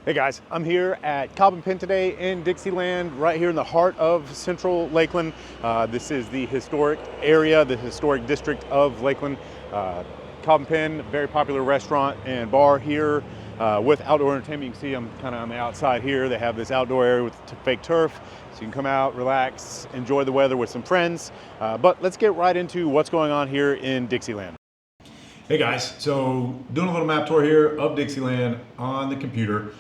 Hey guys, I'm here at Cobb and Penn today in Dixieland, right here in the heart of central Lakeland. This is the historic area, the historic district of Lakeland. Cobb and Penn, very popular restaurant and bar here with outdoor entertainment. You can see I'm kind of on the outside here. They have this outdoor area with fake turf, so you can come out, relax, enjoy the weather with some friends. But let's get right into what's going on here in Dixieland. Hey guys, so doing a little map tour here of Dixieland on the computer.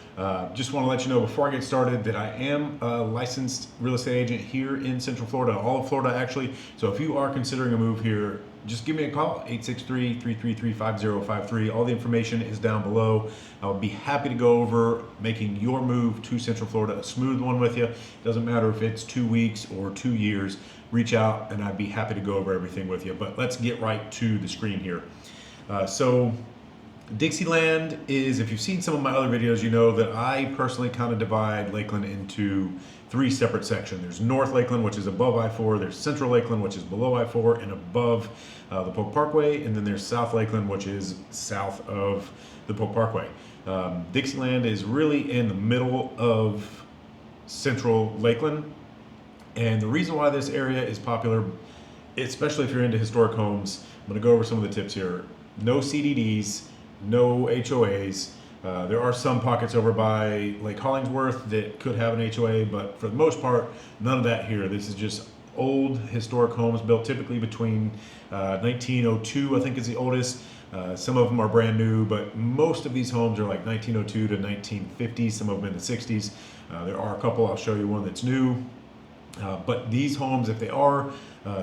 Just want to let you know before I get started that I am a licensed real estate agent here in Central Florida, all of Florida actually. So if you are considering a move here, just give me a call, 863-333-5053. All the information is down below. I would be happy to go over making your move to Central Florida a smooth one with you. Doesn't matter if it's 2 weeks or 2 years, reach out and I'd be happy to go over everything with you. But let's get right to the screen here. So Dixieland is, if you've seen some of my other videos, you know that I personally kind of divide Lakeland into 3 separate sections. There's North Lakeland, which is above I-4. There's Central Lakeland, which is below I-4 and above the Polk Parkway. And then there's South Lakeland, which is south of the Polk Parkway. Dixieland is really in the middle of Central Lakeland. And the reason why this area is popular, especially if you're into historic homes, I'm going to go over some of the tips here. No CDDs, no HOAs. There are some pockets over by Lake Hollingsworth that could have an HOA, but for the most part, none of that here. This is just old historic homes built typically between 1902, I think is the oldest. Some of them are brand new, but most of these homes are like 1902 to 1950, some of them in the 60s. There are a couple, I'll show you one that's new. But these homes, if they are,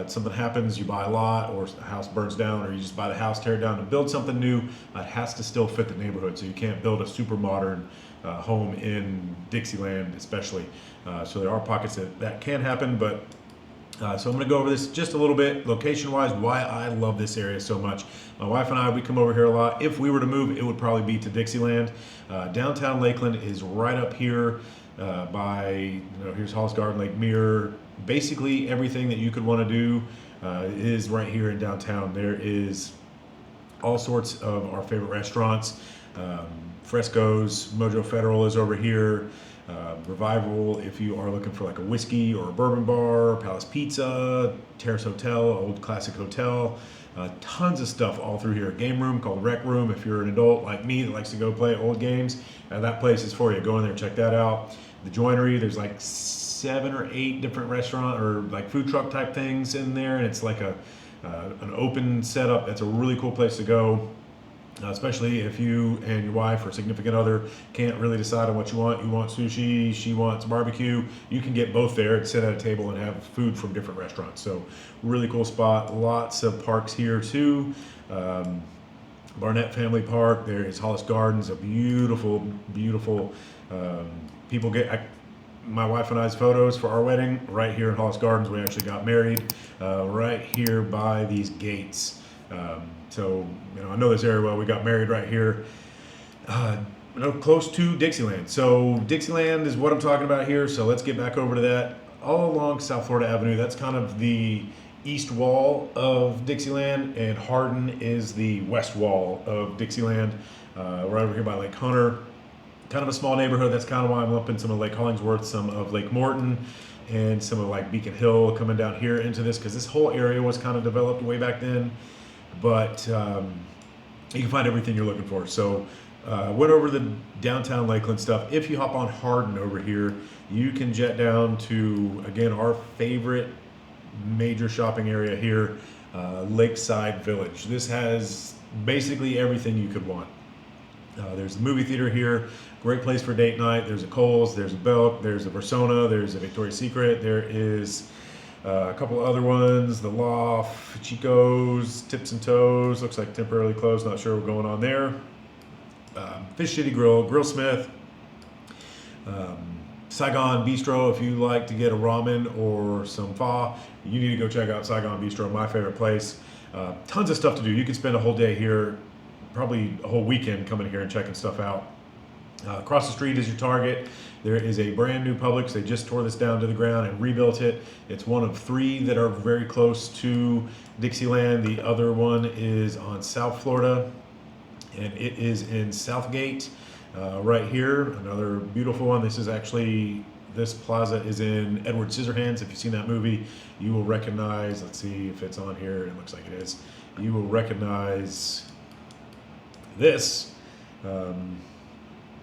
something happens, you buy a lot or a house burns down, or you just buy the house, tear it down and build something new, it has to still fit the neighborhood. So you can't build a super modern home in Dixieland especially. So there are pockets that can happen, but so I'm going to go over this just a little bit, location-wise, why I love this area so much. My wife and I, we come over here a lot. If we were to move, it would probably be to Dixieland. Downtown Lakeland is right up here. Here's Hollis Garden, Lake Mirror. Basically everything that you could want to do is right here in downtown. There is all sorts of our favorite restaurants. Fresco's, Mojo Federal is over here. Revival, if you are looking for like a whiskey or a bourbon bar, Palace Pizza, Terrace Hotel, old classic hotel. Tons of stuff all through here. Game room called Rec Room. If you're an adult like me that likes to go play old games, that place is for you. Go in there, check that out. The Joinery, there's like 7 or 8 different restaurant or like food truck type things in there, and it's like an open setup. That's a really cool place to go. Especially if you and your wife or significant other can't really decide on what you want. You want sushi, she wants barbecue. You can get both there and sit at a table and have food from different restaurants. So really cool spot. Lots of parks here too. Barnett Family Park. There is Hollis Gardens, a beautiful, beautiful. People get my wife and I's photos for our wedding right here in Hollis Gardens. We actually got married right here by these gates. So, I know this area well. We got married right here, close to Dixieland. So Dixieland is what I'm talking about here. So let's get back over to that. All along South Florida Avenue, that's kind of the east wall of Dixieland, and Hardin is the west wall of Dixieland, right over here by Lake Hunter. Kind of a small neighborhood. That's kind of why I'm lumping some of Lake Hollingsworth, some of Lake Morton, and some of like Beacon Hill coming down here into this, because this whole area was kind of developed way back then. But you can find everything you're looking for. So went over the downtown Lakeland stuff. If you hop on Hardin over here, you can jet down to, again, our favorite major shopping area here, Lakeside Village. This has basically everything you could want. There's the movie theater here, great place for date night. There's a Kohl's, there's a Belk, there's a Persona, there's a Victoria's Secret, there is a couple other ones, the Loft, Chico's, Tips and Toes, looks like temporarily closed, not sure what's going on there. Fish City Grill, Grillsmith, Saigon Bistro. If you like to get a ramen or some pho, you need to go check out Saigon Bistro, my favorite place. Tons of stuff to do. You can spend a whole day here, probably a whole weekend coming here and checking stuff out. Across the street is your Target. There is a brand new Publix. They just tore this down to the ground and rebuilt it. It's one of 3 that are very close to Dixieland. The other one is on South Florida, and it is in Southgate. Right here, another beautiful one. This is actually, this plaza is in Edward Scissorhands. If you've seen that movie, you will recognize, let's see if it's on here, it looks like it is. You will recognize this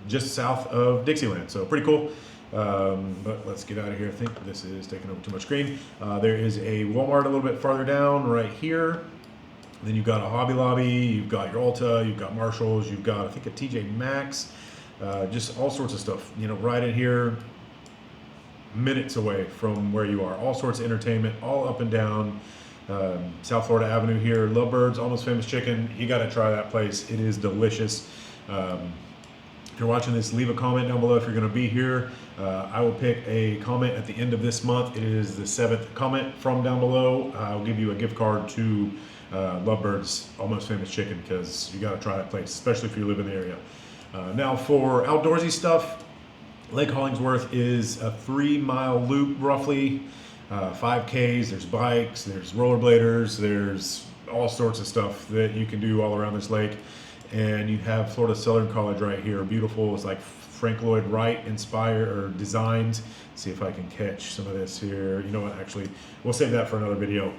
just south of Dixieland, so pretty cool. But let's get out of here. I think this is taking over too much screen. There is a Walmart a little bit farther down right here. Then you've got a Hobby Lobby, you've got your Ulta, you've got Marshalls, you've got, I think, a TJ Maxx, just all sorts of stuff, you know, right in here, minutes away from where you are. All sorts of entertainment, all up and down South Florida Avenue here. Lovebirds, Almost Famous Chicken, you got to try that place. It is delicious. If you're watching this, leave a comment down below if you're going to be here. I will pick a comment at the end of this month. It is the 7th comment from down below. I'll give you a gift card to Lovebirds Almost Famous Chicken, because you got to try that place, especially if you live in the area. Now for outdoorsy stuff, Lake Hollingsworth is a 3-mile loop roughly, 5Ks, there's bikes, there's rollerbladers, there's all sorts of stuff that you can do all around this lake. And you have Florida Southern College right here, beautiful. It's like Frank Lloyd Wright inspired or designed. Let's see if I can catch some of this here. You know what, actually, we'll save that for another video.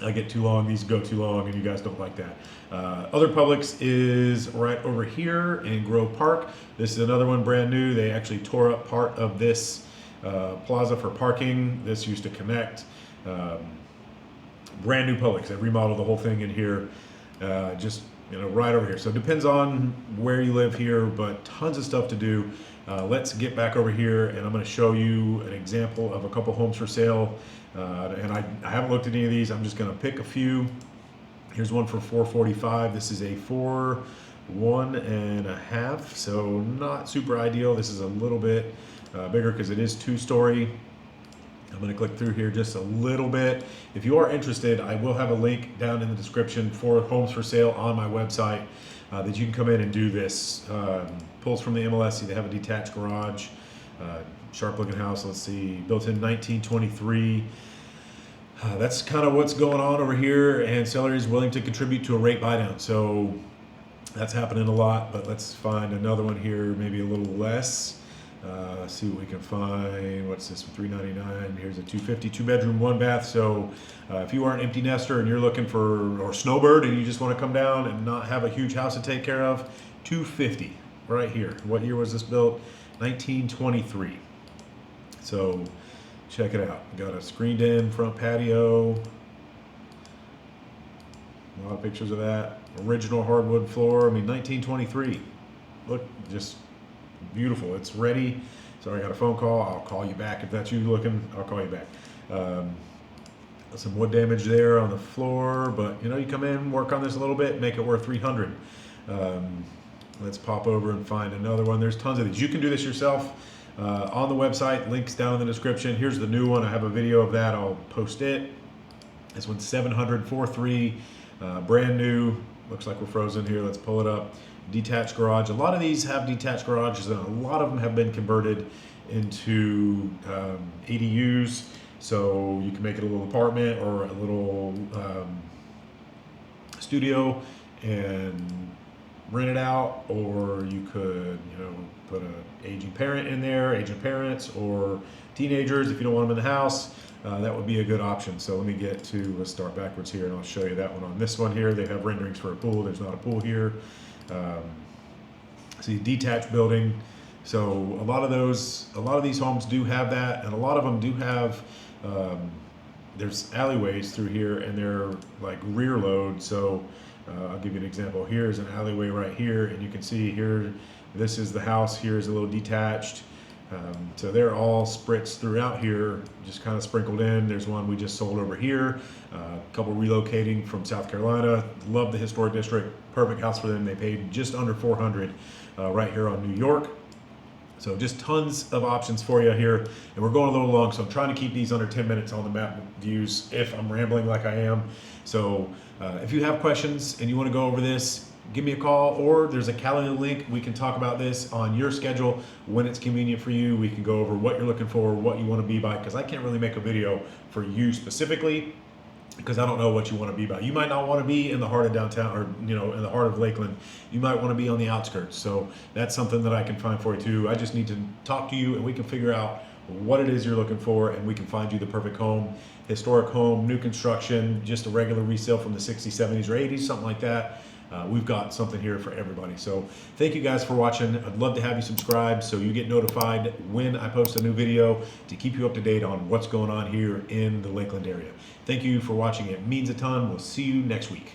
I get too long, these go too long, and you guys don't like that. Other Publix is right over here in Grove Park. This is another one brand new. They actually tore up part of this plaza for parking. This used to connect. Brand new Publix. They remodeled the whole thing in here. Just, you know, right over here. So it depends on where you live here, but tons of stuff to do. Let's get back over here, and I'm going to show you an example of a couple homes for sale. And I haven't looked at any of these. I'm just going to pick a few. Here's one for $445. This is a 4.1.5, so not super ideal. This is a little bit bigger because it is 2-story. I'm going to click through here just a little bit. If you are interested, I will have a link down in the description for homes for sale on my website that you can come in and do this. Pulls from the MLS. See, they have a detached garage, sharp looking house. Let's see, built in 1923. That's kind of what's going on over here, and seller is willing to contribute to a rate buy down. So that's happening a lot, but let's find another one here, maybe a little less. See what we can find. What's this for $399? Here's a $250, 2-bedroom, 1-bath. So if you are an empty nester and you're looking for, or snowbird, and you just want to come down and not have a huge house to take care of, $250 right here. What year was this built? 1923. So check it out. Got a screened in front patio. A lot of pictures of that. Original hardwood floor. I mean, 1923. Look, just beautiful. It's ready. Sorry, I got a phone call. I'll call you back if that's you looking. I'll call you back. Some wood damage there on the floor, but you know, you come in, work on this a little bit, make it worth $300. Let's pop over and find another one. There's tons of these. You can do this yourself on the website. Links down in the description. Here's the new one. I have a video of that. I'll post it. This one's 700, brand new. Looks like we're frozen here. Let's pull it up. Detached garage. A lot of these have detached garages, and a lot of them have been converted into ADUs. So you can make it a little apartment or a little studio and rent it out, or you could, you know, put an aging parent in there, aging parents, or teenagers if you don't want them in the house. That would be a good option. So let me get to, let's start backwards here, and I'll show you that one. On this one here, they have renderings for a pool. There's not a pool here. See, detached building. So a lot of these homes do have that, and a lot of them do have, there's alleyways through here, and they're like rear load. So I'll give you an example. Here's an alleyway right here, and you can see here, this is the house. Here's a little detached. So they're all spritzed throughout here, just kind of sprinkled in. There's one we just sold over here. A couple relocating from South Carolina. Love the historic district. Perfect house for them. They paid just under $400 right here on New York. So just tons of options for you here. And we're going a little long, so I'm trying to keep these under 10 minutes on the map views if I'm rambling like I am. So if you have questions and you want to go over this, give me a call, or there's a calendar link. We can talk about this on your schedule when it's convenient for you. We can go over what you're looking for, what you want to be by, because I can't really make a video for you specifically. because I don't know what you want to be by. You might not want to be in the heart of downtown, or in the heart of Lakeland. You might want to be on the outskirts. So that's something that I can find for you too. I just need to talk to you, and we can figure out what it is you're looking for, and we can find you the perfect home. Historic home, new construction, just a regular resale from the 60s, 70s, or 80s, something like that. We've got something here for everybody. So thank you guys for watching. I'd love to have you subscribe so you get notified when I post a new video to keep you up to date on what's going on here in the Lakeland area. Thank you for watching. It means a ton. We'll see you next week.